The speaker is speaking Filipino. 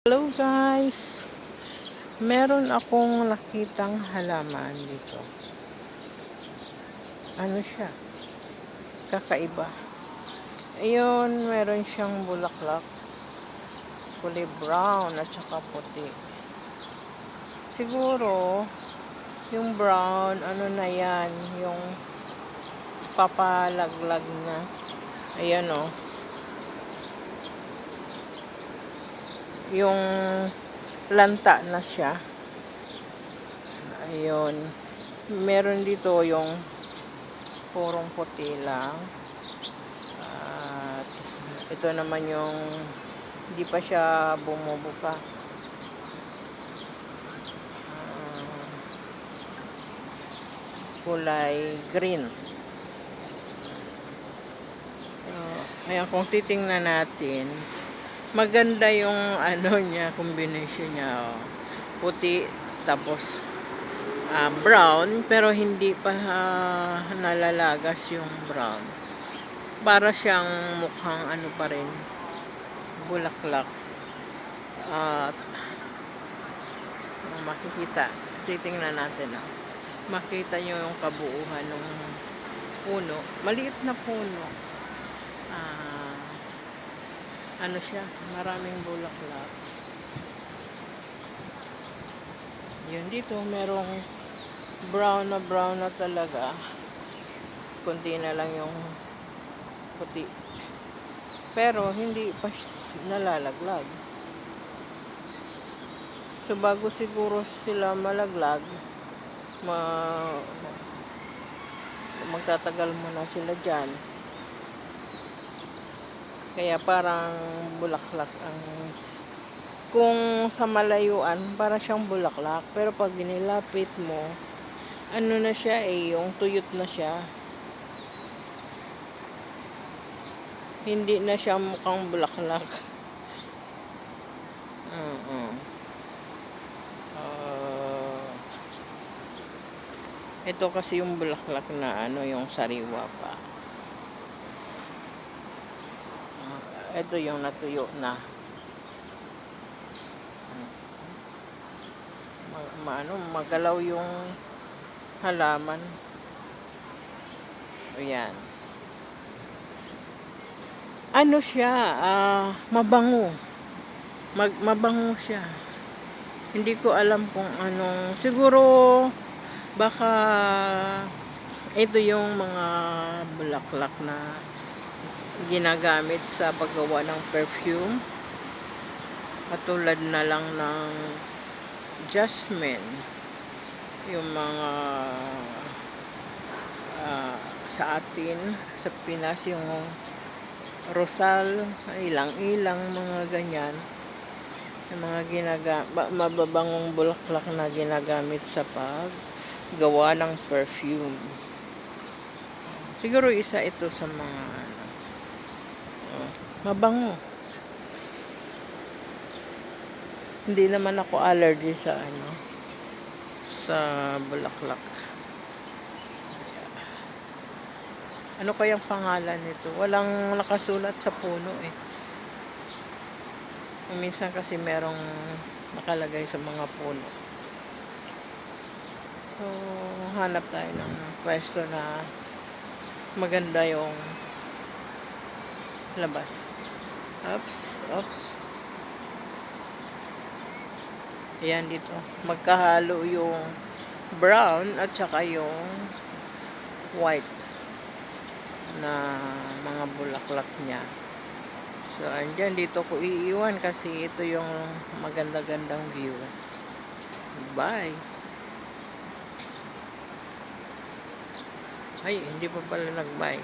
Hello guys! Meron akong nakitang halaman dito. Ano siya? Kakaiba. Ayun, meron siyang bulaklak. Kulay brown at saka puti. Siguro, yung brown, ano na yan, yung papalaglag na. Ayan o. Yung lanta na siya. Ayun. Meron dito yung purong puti lang. At ito naman yung hindi pa siya bumubuka. Kulay green. Ayan, kung titingnan natin, maganda yung ano niya, combination niya. Oh. Puti, tapos brown, pero hindi pa nalalagas yung brown. Para siyang mukhang ano pa rin, bulaklak. At makikita, titingnan natin. Makita nyo yung kabuuhan ng puno. Maliit na puno. Ano siya, maraming bulaklak. Yun, dito merong brown na talaga. Kunti na lang yung puti. Pero hindi pa nalalaglag. So bago siguro sila malaglag, magtatagal muna sila dyan. Kaya parang bulaklak ang, kung sa malayuan para siyang bulaklak, pero pag nilapit mo, ano na siya yung tuyot na siya. Hindi na siya mukhang bulaklak. Ito kasi yung bulaklak na ano, yung sariwa pa. Ito yung natuyo na. Magalaw yung halaman. Ayan. Ano siya, mabango. Mabango siya. Hindi ko alam kung anong, siguro baka ito yung mga bulaklak na ginagamit sa paggawa ng perfume. Katulad na lang ng jasmine. Yung mga sa atin, sa Pinas, yung rosal, ilang-ilang, mga ganyan. Yung mga mababangong bulaklak na ginagamit sa paggawa ng perfume. Siguro isa ito sa mga mabango. Hindi naman ako allergy sa sa bulaklak. Ano kayang pangalan nito? Walang nakasulat sa puno eh. Minsan kasi merong nakalagay sa mga puno. So, hanap tayo ng pwesto na maganda yung labas. Oops. Ayan dito. Magkahalo yung brown at saka yung white na mga bulaklak niya. So, andyan dito ko iiwan kasi ito yung maganda-gandang view. Bye! Ay, hindi pa pala nag-bye.